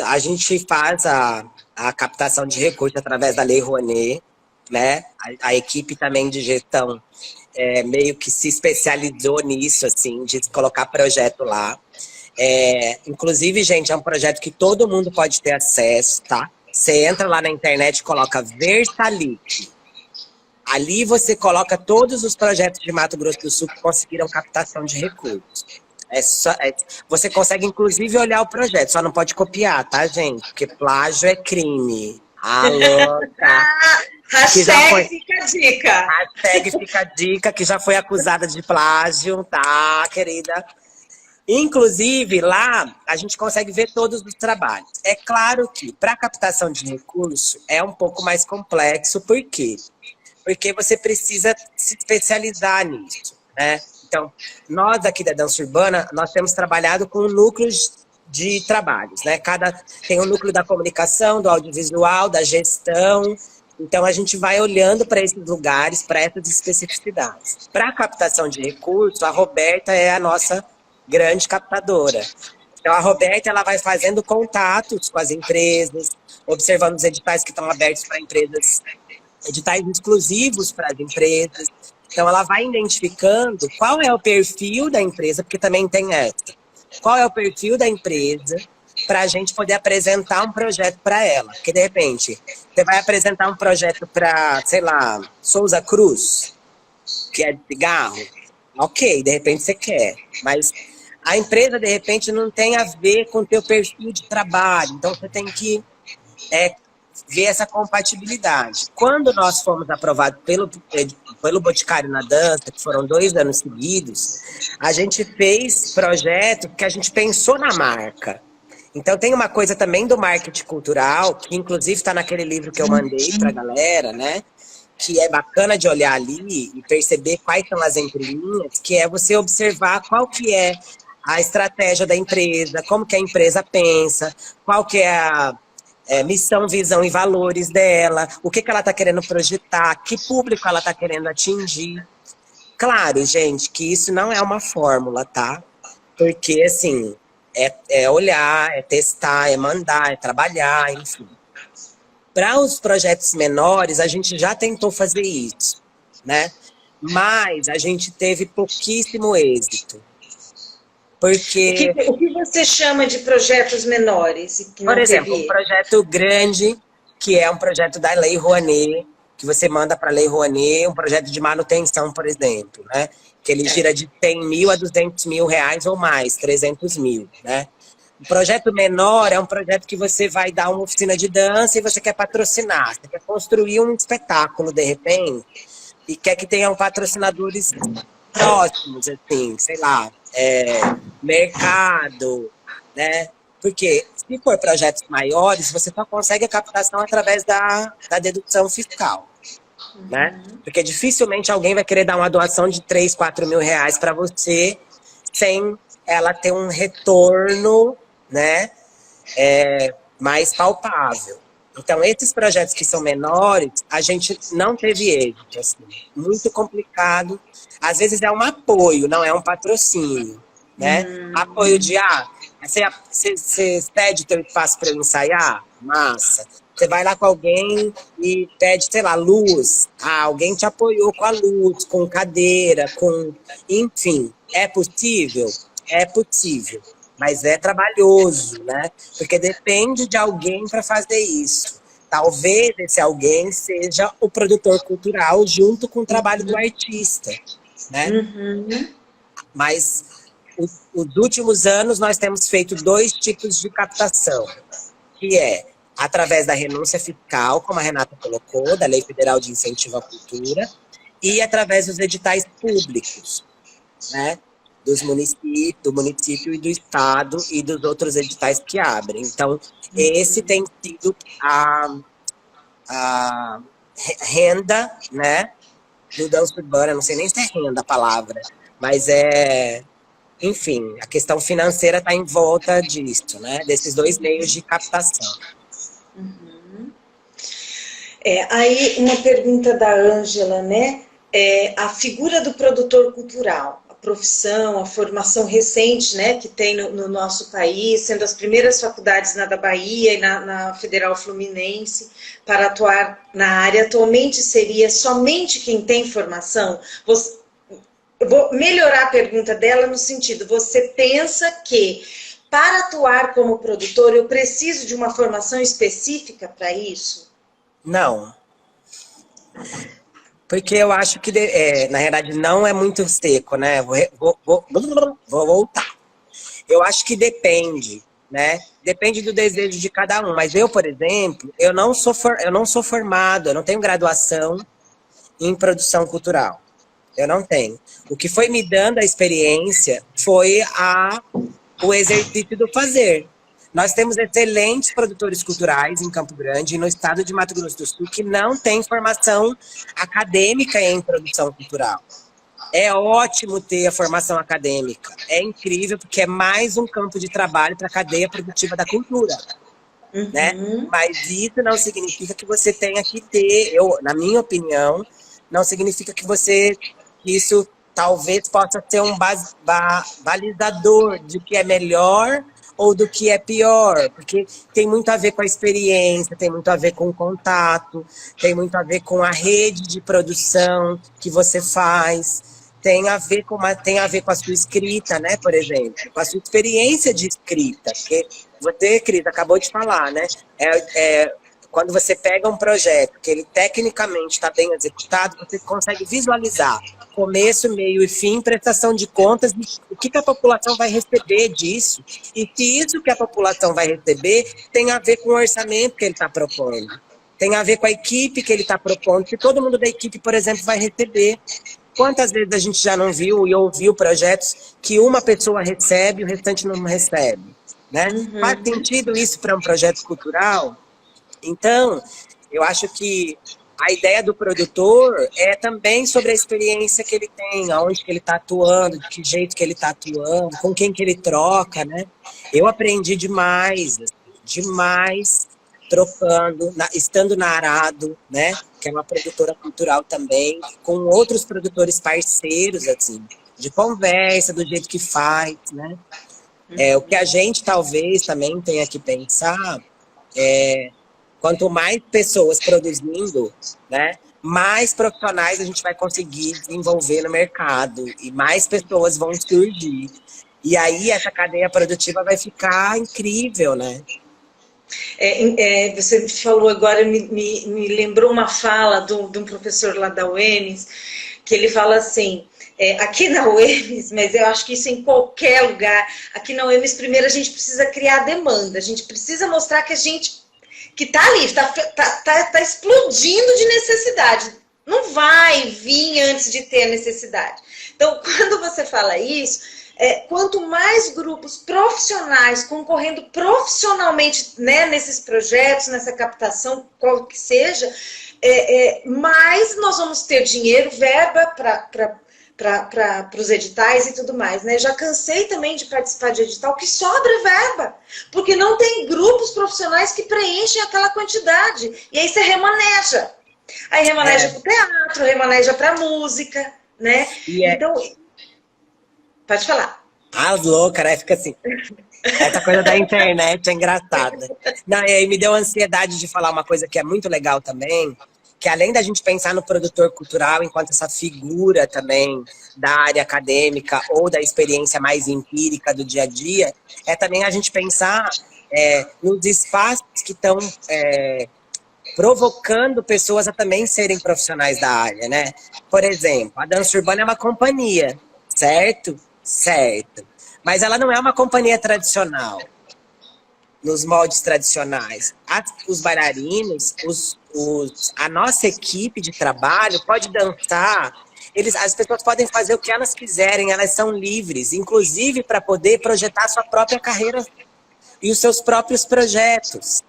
Speaker 2: A gente faz a captação de recursos através da Lei Rouanet, né? A equipe também de gestão meio que se especializou nisso, assim, de colocar projeto lá. Inclusive, gente, é um projeto que todo mundo pode ter acesso, tá? Você entra lá na internet e coloca Versalic. Ali você coloca todos os projetos de Mato Grosso do Sul que conseguiram captação de recursos. Você consegue, inclusive, olhar o projeto, só não pode copiar, tá, gente? Porque plágio é crime. Alô, tá?
Speaker 1: Hashtag fica a dica.
Speaker 2: Hashtag fica a dica, que já foi acusada de plágio, tá, querida? Inclusive, lá, a gente consegue ver todos os trabalhos. É claro que, para captação de recurso, é um pouco mais complexo, por quê? porque você precisa se especializar nisso, né? Então, nós aqui da Dança Urbana, nós temos trabalhado com núcleos de trabalhos, né? Tem um núcleo da comunicação, do audiovisual, da gestão. Então, a gente vai olhando para esses lugares, para essas especificidades. Para a captação de recursos, a Roberta é a nossa grande captadora. Então, a Roberta ela vai fazendo contatos com as empresas, observando os editais que estão abertos para empresas, editais exclusivos para as empresas. Então, ela vai identificando qual é o perfil da empresa, porque também tem essa. Qual é o perfil da empresa para a gente poder apresentar um projeto para ela. Porque, de repente, você vai apresentar um projeto para, sei lá, Souza Cruz, que é de cigarro. Ok, de repente você quer. Mas a empresa, de repente, não tem a ver com o teu perfil de trabalho. Então, você tem que ver essa compatibilidade. Quando nós fomos aprovados pelo Boticário na Dança, que foram 2 anos seguidos, a gente fez projeto que a gente pensou na marca. Então tem uma coisa também do marketing cultural, que inclusive está naquele livro que eu mandei para a galera, né? Que é bacana de olhar ali e perceber quais são as entrelinhas, que é você observar qual que é a estratégia da empresa, como que a empresa pensa, qual que é a missão, visão e valores dela, o que ela está querendo projetar, que público ela está querendo atingir. Claro, gente, que isso não é uma fórmula, tá? Porque, assim, é olhar, é testar, é mandar, é trabalhar, enfim. Para os projetos menores, a gente já tentou fazer isso, né? Mas a gente teve pouquíssimo êxito. Porque...
Speaker 1: O que você chama de projetos menores?
Speaker 2: Por exemplo, um projeto grande, que é um projeto da Lei Rouanet, que você manda para a Lei Rouanet, um projeto de manutenção, por exemplo, né? Que ele gira de 100 mil a 200 mil reais ou mais, 300 mil, né? Um projeto menor é um projeto que você vai dar uma oficina de dança e você quer patrocinar, você quer construir um espetáculo, de repente, e quer que tenham patrocinadores próximos, assim, sei lá, mercado, né? Porque se for projetos maiores, você só consegue a captação através da dedução fiscal, né? Porque dificilmente alguém vai querer dar uma doação de 3, 4 mil reais para você sem ela ter um retorno, né, mais palpável. Então, esses projetos que são menores, a gente não teve êxito, assim, muito complicado. Às vezes é um apoio, não é um patrocínio, né? Apoio de, você cede teu espaço para eu ensaiar? Massa. Você vai lá com alguém e pede, sei lá, luz. Alguém te apoiou com a luz, com cadeira, com... Enfim, é possível? É possível. Mas é trabalhoso, né? Porque depende de alguém para fazer isso. Talvez esse alguém seja o produtor cultural junto com o trabalho do artista, né? Mas os últimos anos nós temos feito 2 tipos de captação, que é através da renúncia fiscal, como a Renata colocou, da Lei Federal de Incentivo à Cultura, e através dos editais públicos, né? Do município e do estado e dos outros editais que abrem. Então, esse tem sido a renda, né, do Dança Urbana. Não sei nem se é renda a palavra, mas enfim, a questão financeira está em volta disso, né, desses 2 meios de captação.
Speaker 1: Aí uma pergunta da Ângela, né? A figura do produtor cultural, a profissão, a formação recente, né, que tem no nosso país, sendo as primeiras faculdades na da Bahia e na Federal Fluminense para atuar na área, atualmente seria somente quem tem formação? Eu vou melhorar a pergunta dela no sentido, você pensa que para atuar como produtor eu preciso de uma formação específica para isso?
Speaker 2: Não. Porque eu acho que, na realidade, não é muito seco, né? Vou voltar. Eu acho que depende, né? Depende do desejo de cada um. Mas eu, por exemplo, eu não sou formado, eu não tenho graduação em produção cultural. Eu não tenho. O que foi me dando a experiência foi o exercício do fazer. Nós temos excelentes produtores culturais em Campo Grande e no estado de Mato Grosso do Sul que não tem formação acadêmica em produção cultural. É ótimo ter a formação acadêmica. É incrível porque é mais um campo de trabalho para a cadeia produtiva da cultura. Né? Mas isso não significa que você tenha que ter, na minha opinião, não significa que isso talvez possa ser um balizador de que é melhor ou do que é pior, porque tem muito a ver com a experiência, tem muito a ver com o contato, tem muito a ver com a rede de produção que você faz, tem a ver com a sua escrita, né, por exemplo, com a sua experiência de escrita, porque você, Cris, acabou de falar, né, quando você pega um projeto que ele tecnicamente está bem executado, você consegue visualizar começo, meio e fim, prestação de contas, e o que a população vai receber disso, e se isso que a população vai receber tem a ver com o orçamento que ele está propondo, tem a ver com a equipe que ele está propondo, se todo mundo da equipe, por exemplo, vai receber. Quantas vezes a gente já não viu e ouviu projetos que uma pessoa recebe e o restante não recebe, né? Faz sentido isso para um projeto cultural? Então, eu acho que a ideia do produtor é também sobre a experiência que ele tem, aonde que ele está atuando, de que jeito que ele está atuando, com quem que ele troca, né? Eu aprendi demais trocando, estando na Arado, né? Que é uma produtora cultural também, com outros produtores parceiros, assim, de conversa, do jeito que faz, né? O que a gente talvez também tenha que pensar quanto mais pessoas produzindo, né, mais profissionais a gente vai conseguir desenvolver no mercado e mais pessoas vão surgir. E aí essa cadeia produtiva vai ficar incrível, né?
Speaker 1: Você falou agora, me lembrou uma fala de um professor lá da UEMS, que ele fala assim, aqui na UEMS, mas eu acho que isso em qualquer lugar, aqui na UEMS primeiro a gente precisa criar demanda, a gente precisa mostrar que a gente que está ali, está explodindo de necessidade. Não vai vir antes de ter a necessidade. Então, quando você fala isso, quanto mais grupos profissionais concorrendo profissionalmente, né, nesses projetos, nessa captação, qual que seja, mais nós vamos ter dinheiro, verba para os editais e tudo mais, né? Já cansei também de participar de edital que sobra verba, porque não tem grupos profissionais que preenchem aquela quantidade. E aí você remaneja. Aí remaneja para o teatro, remaneja para a música, né? Então, pode falar.
Speaker 2: As loucas, né? Fica assim. Essa coisa da internet é engraçada. Não, e aí me deu ansiedade de falar uma coisa que é muito legal também, que além da gente pensar no produtor cultural enquanto essa figura também da área acadêmica ou da experiência mais empírica do dia a dia, é também a gente pensar nos espaços que estão provocando pessoas a também serem profissionais da área, né? Por exemplo, a dança urbana é uma companhia, certo? Certo. Mas ela não é uma companhia tradicional, nos moldes tradicionais. Os bailarinos, a nossa equipe de trabalho pode dançar, as pessoas podem fazer o que elas quiserem, elas são livres, inclusive para poder projetar sua própria carreira e os seus próprios projetos.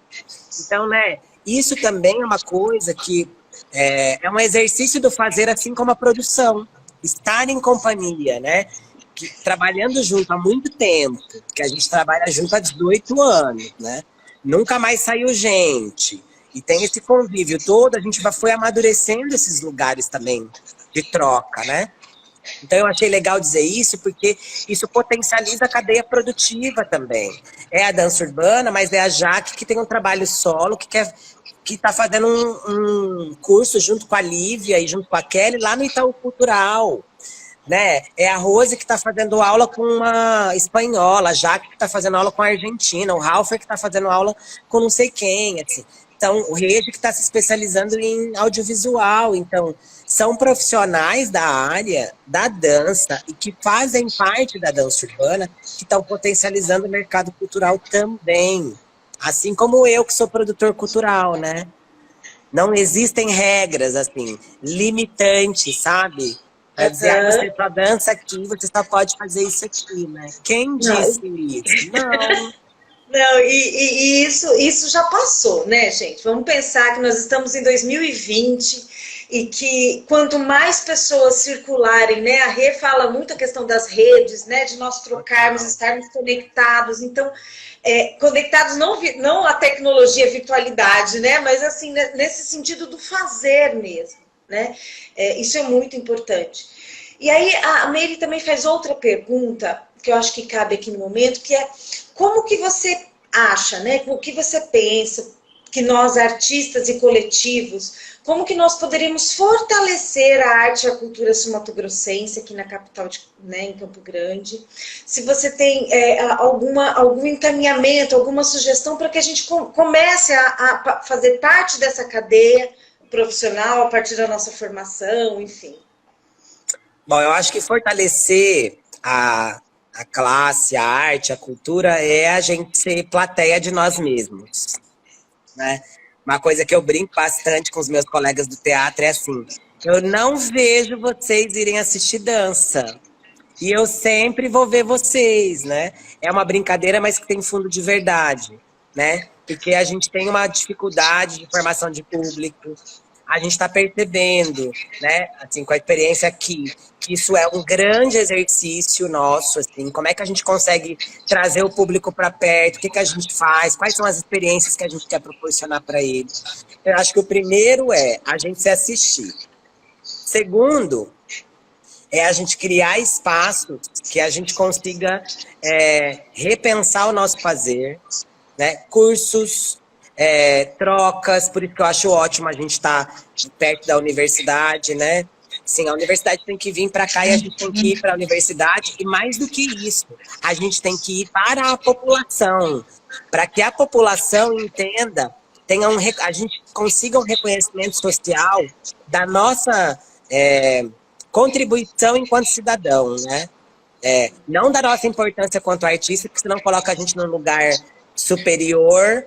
Speaker 2: Então, né, isso também é uma coisa que é um exercício do fazer, assim como a produção. Estar em companhia, né? Trabalhando junto há muito tempo, que a gente trabalha junto há 18 anos, né? Nunca mais saiu gente. E tem esse convívio todo, a gente foi amadurecendo esses lugares também de troca, né? Então eu achei legal dizer isso, porque isso potencializa a cadeia produtiva também. É a dança urbana, mas é a Jaque que tem um trabalho solo, que está fazendo um curso junto com a Lívia e junto com a Kelly lá no Itaú Cultural. Né? É a Rose que está fazendo aula com uma espanhola, a Jaque que está fazendo aula com a argentina, o Ralfer que está fazendo aula com não sei quem, assim. Então, o Rede que está se especializando em audiovisual. Então, são profissionais da área da dança e que fazem parte da dança urbana que estão potencializando o mercado cultural também. Assim como eu, que sou produtor cultural, né? Não existem regras, assim, limitantes, sabe? Vai dizer, você só dança aqui, você só pode fazer isso aqui, né? Quem disse isso? Não.
Speaker 1: Não, e isso já passou, né, gente? Vamos pensar que nós estamos em 2020 e que quanto mais pessoas circularem, né? A Rê fala muito a questão das redes, né? De nós trocarmos, estarmos conectados. Então, conectados não a tecnologia, a virtualidade, né? Mas assim, nesse sentido do fazer mesmo, né? Isso é muito importante. E aí a Meire também faz outra pergunta que eu acho que cabe aqui no momento, que é como que você acha, né? O que você pensa que nós, artistas e coletivos, como que nós poderíamos fortalecer a arte e a cultura sul-mato-grossense aqui na capital, né, em Campo Grande? Se você tem algum encaminhamento, alguma sugestão para que a gente comece a fazer parte dessa cadeia profissional a partir da nossa formação, enfim.
Speaker 2: Bom, eu acho que fortalecer a classe, a arte, a cultura é a gente ser plateia de nós mesmos, né? Uma coisa que eu brinco bastante com os meus colegas do teatro é assim, eu não vejo vocês irem assistir dança, e eu sempre vou ver vocês, né? É uma brincadeira, mas que tem fundo de verdade, né? Porque a gente tem uma dificuldade de formação de público, a gente está percebendo, né, assim, com a experiência aqui, que isso é um grande exercício nosso, assim, como é que a gente consegue trazer o público para perto, o que, que a gente faz, quais são as experiências que a gente quer proporcionar para eles. Eu acho que o primeiro é a gente se assistir. Segundo, é a gente criar espaços que a gente consiga repensar o nosso fazer, né, cursos, trocas, por isso que eu acho ótimo a gente estar perto da universidade, né? Sim, a universidade tem que vir para cá e a gente tem que ir para a universidade, e mais do que isso, a gente tem que ir para a população, para que a população entenda, a gente consiga um reconhecimento social da nossa contribuição enquanto cidadão, né? Não da nossa importância quanto artista, porque senão coloca a gente num lugar superior.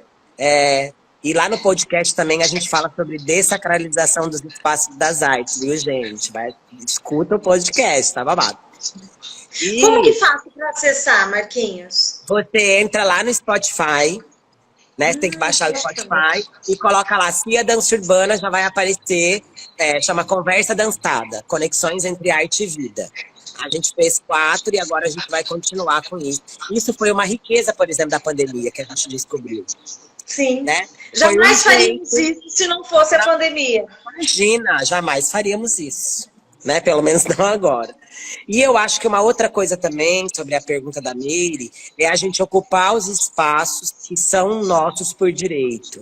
Speaker 2: E lá no podcast também a gente fala sobre dessacralização dos espaços das artes, viu, gente? Escuta o podcast, tá babado.
Speaker 1: Como que faço para acessar, Marquinhos?
Speaker 2: Você entra lá no Spotify, né? Você tem que baixar o Spotify e coloca lá Cia Dança Urbana, já vai aparecer, chama Conversa Dançada, Conexões entre Arte e Vida. A gente fez 4 e agora a gente vai continuar com isso. Isso foi uma riqueza, por exemplo, da pandemia que a gente descobriu.
Speaker 1: Sim.
Speaker 2: Né?
Speaker 1: Jamais faríamos isso se não fosse a pandemia.
Speaker 2: Imagina, jamais faríamos isso. Né? Pelo menos não agora. E eu acho que uma outra coisa também, sobre a pergunta da Meire, é a gente ocupar os espaços que são nossos por direito.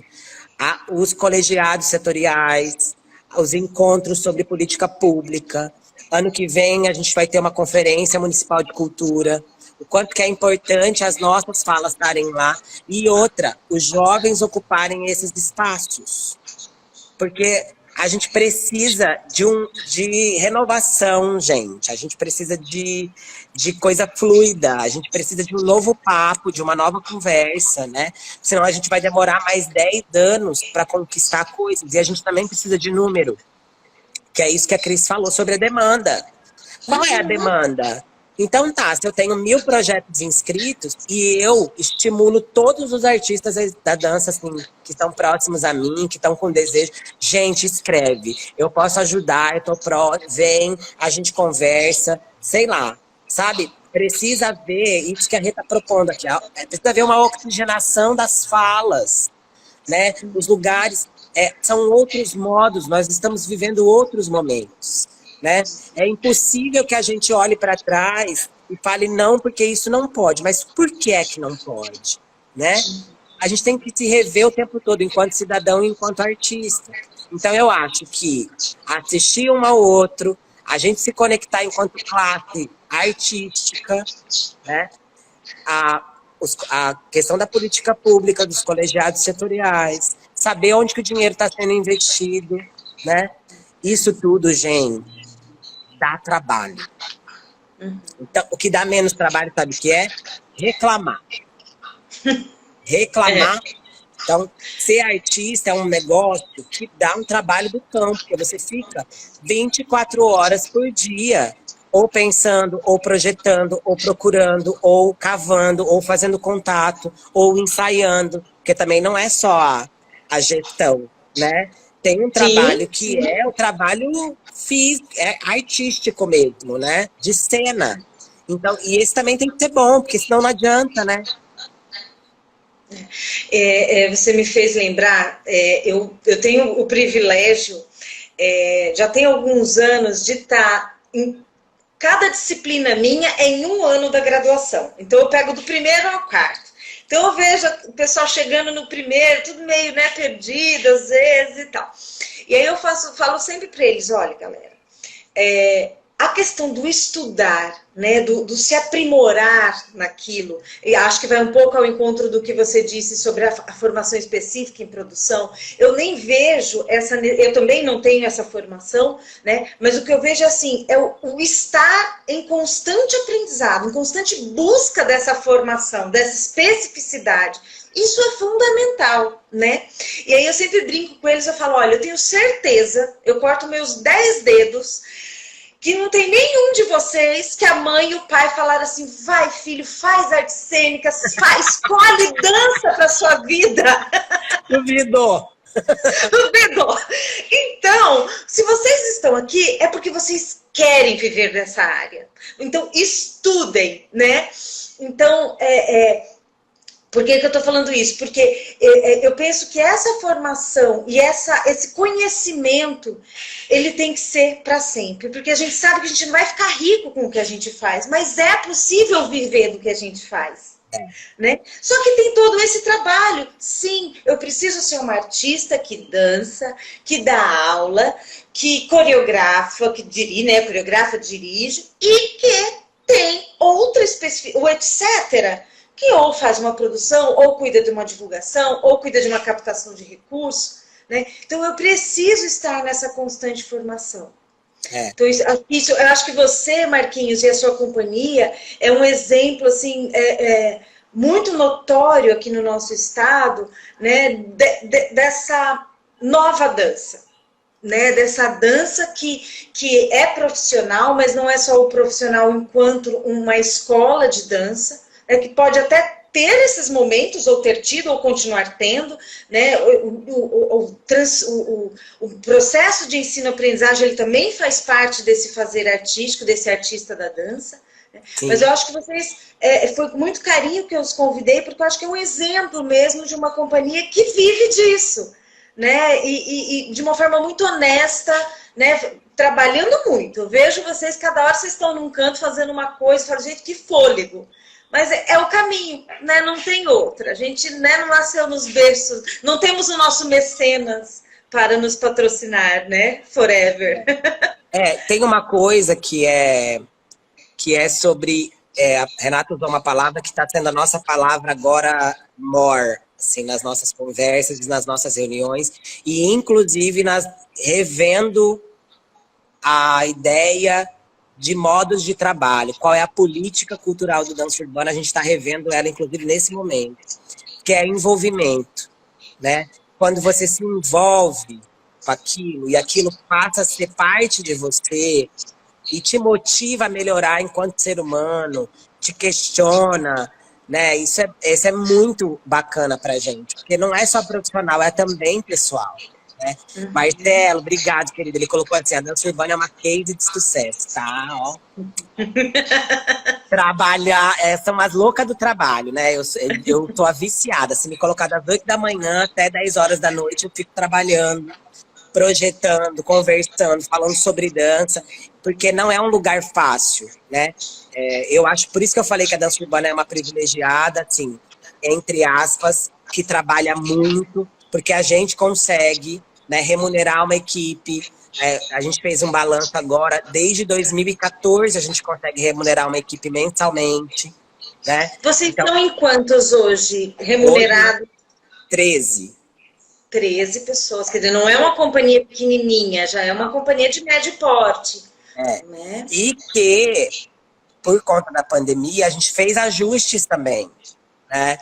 Speaker 2: Os colegiados setoriais, os encontros sobre política pública. Ano que vem a gente vai ter uma conferência municipal de cultura. O quanto que é importante as nossas falas estarem lá. E outra, os jovens ocuparem esses espaços. Porque a gente precisa de renovação, gente. A gente precisa de coisa fluida. A gente precisa de um novo papo, de uma nova conversa, né? Senão a gente vai demorar mais 10 anos para conquistar coisas. E a gente também precisa de número. Que é isso que a Cris falou sobre a demanda. Qual é a demanda? Então tá, se eu tenho 1000 projetos inscritos e eu estimulo todos os artistas da dança assim, que estão próximos a mim, que estão com desejo, gente, escreve, eu posso ajudar, eu tô vem, a gente conversa, sei lá, sabe? Precisa ver, isso que a Rê tá propondo aqui, precisa ver uma oxigenação das falas, né? Os lugares são outros modos, nós estamos vivendo outros momentos. Né? É impossível que a gente olhe para trás e fale não, porque isso não pode. Mas por que é que não pode? Né? A gente tem que se rever o tempo todo, enquanto cidadão e enquanto artista. Então eu acho que assistir um ao outro, a gente se conectar enquanto classe artística, né? A questão da política pública, dos colegiados setoriais, saber onde que o dinheiro está sendo investido, né? Isso tudo, gente, dá trabalho. Então, o que dá menos trabalho, sabe o que é? Reclamar. Reclamar. Então, ser artista é um negócio que dá um trabalho do campo, porque você fica 24 horas por dia ou pensando, ou projetando, ou procurando, ou cavando, ou fazendo contato, ou ensaiando, porque também não é só a gestão, né? Tem um
Speaker 1: Sim,
Speaker 2: trabalho que é o trabalho físico, é artístico mesmo, né? De cena. Então, e esse também tem que ser bom, porque senão não adianta, né?
Speaker 1: você me fez lembrar, eu tenho o privilégio, já tem alguns anos, de estar em cada disciplina minha é em um ano da graduação. Então eu pego do primeiro ao quarto. Então eu vejo o pessoal chegando no primeiro, tudo meio, né, perdido às vezes e tal. E aí eu falo sempre para eles, olha, galera, a questão do estudar, né, do se aprimorar naquilo, e acho que vai um pouco ao encontro do que você disse sobre a formação específica em produção. Eu nem vejo eu também não tenho essa formação, né, mas o que eu vejo assim, é o estar em constante aprendizado, em constante busca dessa formação, dessa especificidade. Isso é fundamental, né? E aí eu sempre brinco com eles, eu falo, olha, eu tenho certeza, eu corto meus 10 dedos, que não tem nenhum de vocês que a mãe e o pai falaram assim, vai filho, faz artes cênicas, escolhe dança para sua vida.
Speaker 2: Duvido!
Speaker 1: Duvido! Então, se vocês estão aqui, é porque vocês querem viver nessa área. Então, estudem, né? Então, por que eu estou falando isso? Porque eu penso que essa formação e esse conhecimento, ele tem que ser para sempre. Porque a gente sabe que a gente não vai ficar rico com o que a gente faz, mas é possível viver do que a gente faz. Né? Só que tem todo esse trabalho. Sim, eu preciso ser uma artista que dança, que dá aula, que coreografa, que dirige, né? Coreografa, dirige, e que tem outra especificidade, etc., que ou faz uma produção, ou cuida de uma divulgação, ou cuida de uma captação de recursos, né? Então eu preciso estar nessa constante formação. Então eu acho que você, Marquinhos, e a sua companhia é um exemplo assim muito notório aqui no nosso estado, né? Dessa nova dança. Né, dessa dança que é profissional, mas não é só o profissional enquanto uma escola de dança, que pode até ter esses momentos, ou ter tido, ou continuar tendo, né? O processo de ensino-aprendizagem ele também faz parte desse fazer artístico, desse artista da dança. Né? Mas eu acho que vocês, foi com muito carinho que eu os convidei, porque eu acho que é um exemplo mesmo de uma companhia que vive disso. Né? E de uma forma muito honesta, né? Trabalhando muito. Eu vejo vocês, cada hora vocês estão num canto fazendo uma coisa, falo, gente, que fôlego. Mas é o caminho, né? Não tem outra. A gente, né, não nasceu nos berços, não temos o nosso mecenas para nos patrocinar, né? Forever.
Speaker 2: Tem uma coisa que é sobre... a Renata usou uma palavra que está sendo a nossa palavra agora, more, assim, nas nossas conversas, nas nossas reuniões, e inclusive revendo a ideia de modos de trabalho, qual é a política cultural do dança urbana, a gente está revendo ela, inclusive, nesse momento, que é envolvimento, né? Quando você se envolve com aquilo, e aquilo passa a ser parte de você, e te motiva a melhorar enquanto ser humano, te questiona, né? Isso é muito bacana pra gente, porque não é só profissional, é também pessoal. Né? Marcelo, obrigado, querido. Ele colocou assim: a dança urbana é uma case de sucesso, tá? Ó. Trabalhar, são as loucas do trabalho, né? Eu tô viciada. Se me colocar das 8 da manhã até 10 horas da noite, eu fico trabalhando, projetando, conversando, falando sobre dança, porque não é um lugar fácil, né? Eu acho, por isso que eu falei que a dança urbana é uma privilegiada, assim, entre aspas, que trabalha muito, porque a gente consegue, né, remunerar uma equipe. A gente fez um balanço agora, desde 2014 a gente consegue remunerar uma equipe mensalmente. Né?
Speaker 1: Vocês estão em quantos hoje remunerados?
Speaker 2: Hoje, 13.
Speaker 1: 13 pessoas, quer dizer, não é uma companhia pequenininha, já é uma companhia de médio porte. Né?
Speaker 2: E que, por conta da pandemia, a gente fez ajustes também, né?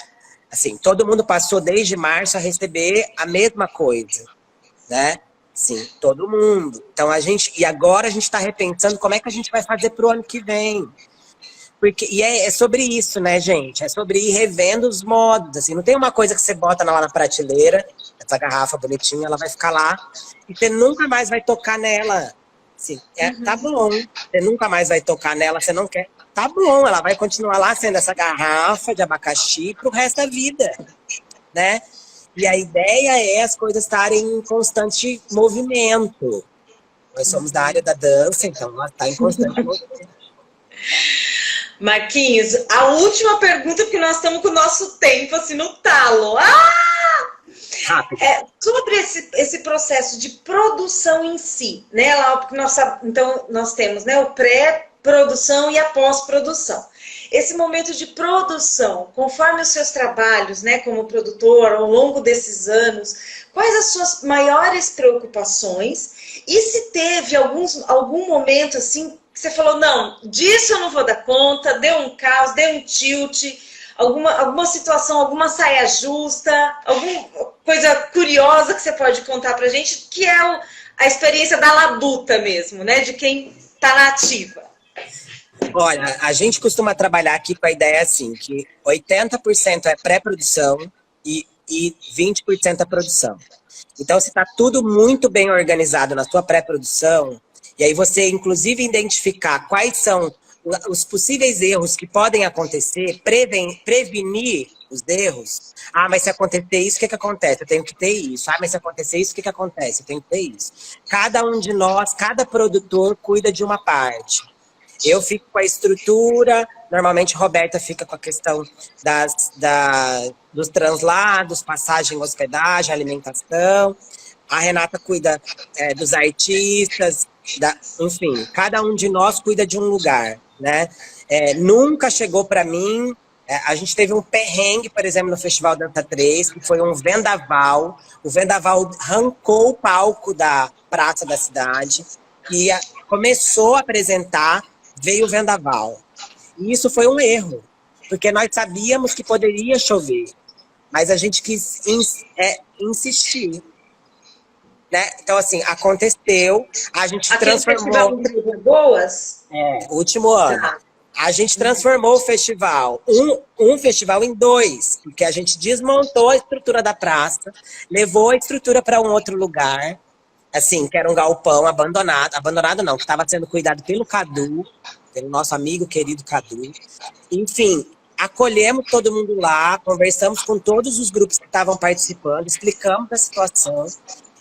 Speaker 2: Assim, todo mundo passou desde março a receber a mesma coisa, né? Sim, todo mundo. Então e agora a gente está repensando como é que a gente vai fazer para o ano que vem. Porque, é sobre isso, né, gente? É sobre ir revendo os modos. Assim, não tem uma coisa que você bota lá na prateleira, essa garrafa bonitinha, ela vai ficar lá, e você nunca mais vai tocar nela. Assim, tá bom, você nunca mais vai tocar nela, você não quer. Tá bom, ela vai continuar lá sendo essa garrafa de abacaxi pro resto da vida, né? E a ideia é as coisas estarem em constante movimento. Nós somos da área da dança, então ela está em constante movimento.
Speaker 1: Marquinhos, a última pergunta, porque nós estamos com o nosso tempo assim no talo.
Speaker 2: Rápido.
Speaker 1: Sobre esse processo de produção em si, né? Então, nós temos, né, o pré-produção e a pós-produção. Esse momento de produção, conforme os seus trabalhos, né, como produtor, ao longo desses anos, quais as suas maiores preocupações? E se teve algum momento assim que você falou, não, disso eu não vou dar conta, deu um caos, deu um tilt, alguma situação, alguma saia justa, alguma coisa curiosa que você pode contar pra gente, que é a experiência da labuta mesmo, né, de quem tá na ativa.
Speaker 2: Olha, a gente costuma trabalhar aqui com a ideia assim, que 80% é pré-produção e 20% é produção. Então, se está tudo muito bem organizado na sua pré-produção, e aí você, inclusive, identificar quais são os possíveis erros que podem acontecer, prevenir os erros. Ah, mas se acontecer isso, o que acontece? Eu tenho que ter isso. Ah, mas se acontecer isso, o que acontece? Eu tenho que ter isso. Cada um de nós, cada produtor cuida de uma parte. Eu fico com a estrutura, normalmente a Roberta fica com a questão dos translados, passagem, hospedagem, alimentação. A Renata cuida dos artistas, enfim, cada um de nós cuida de um lugar, né? Nunca chegou para mim, a gente teve um perrengue, por exemplo, no Festival Dança 3, que foi um vendaval. O vendaval arrancou o palco da praça da cidade e começou a apresentar, veio o vendaval. E isso foi um erro, porque nós sabíamos que poderia chover, mas a gente quis insistir. Né? Então, assim, aconteceu, a gente transformou...
Speaker 1: Boas?
Speaker 2: Último ano. Tá. A gente transformou o festival, um festival em 2, porque a gente desmontou a estrutura da praça, levou a estrutura para um outro lugar, assim, que era um galpão abandonado não, que estava sendo cuidado pelo Cadu, pelo nosso amigo querido Cadu. Enfim, acolhemos todo mundo lá, conversamos com todos os grupos que estavam participando, explicamos a situação.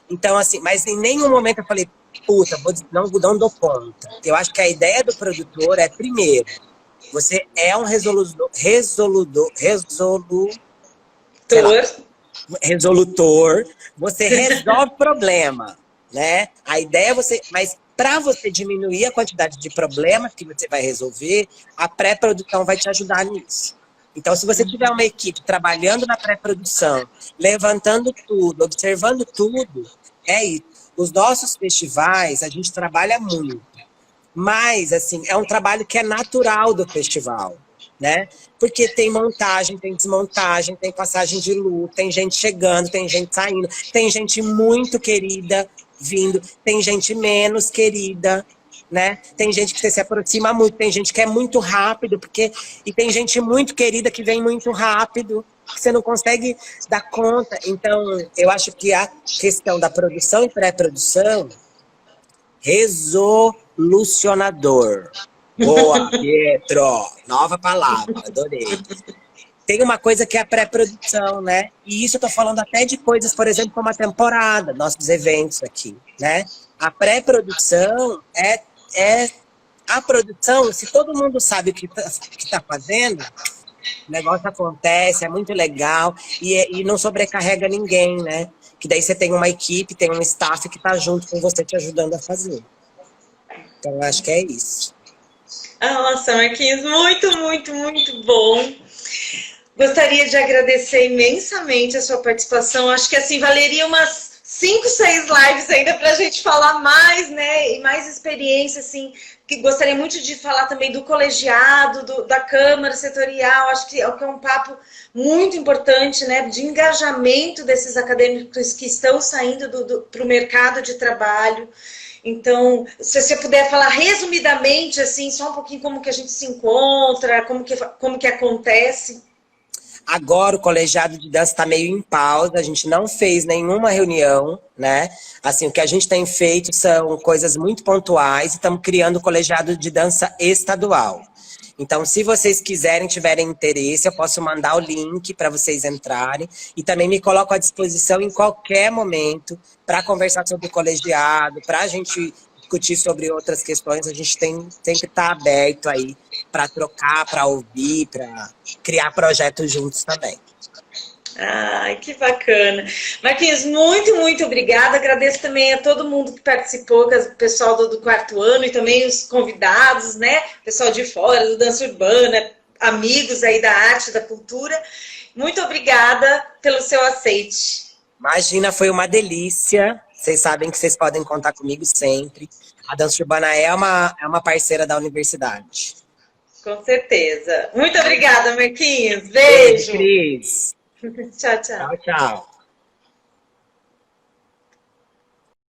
Speaker 2: Então, assim, mas em nenhum momento eu falei, puta, não dou conta. Eu acho que a ideia do produtor é, primeiro, você é um resolutor, você resolve problema, né? A ideia é você, mas para você diminuir a quantidade de problemas que você vai resolver, a pré-produção vai te ajudar nisso. Então, se você tiver uma equipe trabalhando na pré-produção, levantando tudo, observando tudo, é isso. Os nossos festivais, a gente trabalha muito. Mas, assim, é um trabalho que é natural do festival, né? Porque tem montagem, tem desmontagem, tem passagem de luz, tem gente chegando, tem gente saindo, tem gente muito querida vindo, tem gente menos querida, né? Tem gente que você se aproxima muito, tem gente que é muito rápido, e tem gente muito querida que vem muito rápido, que você não consegue dar conta. Então, eu acho que a questão da produção e pré-produção, resolucionador. Boa, Pietro! Nova palavra, adorei. Tem uma coisa que é a pré-produção, né? E isso eu tô falando até de coisas, por exemplo, como a temporada, nossos eventos aqui, né? A pré-produção é a produção, se todo mundo sabe o que tá fazendo, o negócio acontece, é muito legal e não sobrecarrega ninguém, né? Que daí você tem uma equipe, tem um staff que tá junto com você te ajudando a fazer. Então, eu acho que é isso.
Speaker 1: Nossa, Marquinhos, muito, muito, muito bom. Gostaria de agradecer imensamente a sua participação. Acho que assim, valeria umas 5, 6 lives ainda para a gente falar mais, né? E mais experiência, assim. Que gostaria muito de falar também do colegiado, da Câmara Setorial. Acho que é um papo muito importante, né? De engajamento desses acadêmicos que estão saindo para o mercado de trabalho. Então, se você puder falar resumidamente, assim, só um pouquinho como que a gente se encontra, como que acontece.
Speaker 2: Agora o colegiado de dança está meio em pausa, a gente não fez nenhuma reunião, né? Assim, o que a gente tem feito são coisas muito pontuais e estamos criando o colegiado de dança estadual. Então, se vocês quiserem, tiverem interesse, eu posso mandar o link para vocês entrarem e também me coloco à disposição em qualquer momento para conversar sobre o colegiado, para a gente discutir sobre outras questões. A gente tem sempre estar aberto aí para trocar, para ouvir, para criar projetos juntos também.
Speaker 1: Ai, que bacana. Marquinhos, muito, muito obrigada. Agradeço também a todo mundo que participou, o pessoal do quarto ano e também os convidados, né? Pessoal de fora, do Dança Urbana, amigos aí da arte, da cultura. Muito obrigada pelo seu aceite.
Speaker 2: Imagina, foi uma delícia. Vocês sabem que vocês podem contar comigo sempre. A Dança Urbana é uma parceira da universidade.
Speaker 1: Com certeza. Muito obrigada, Marquinhos. Beijo.
Speaker 2: Cris.
Speaker 1: Tchau, tchau.
Speaker 2: Tchau, tchau.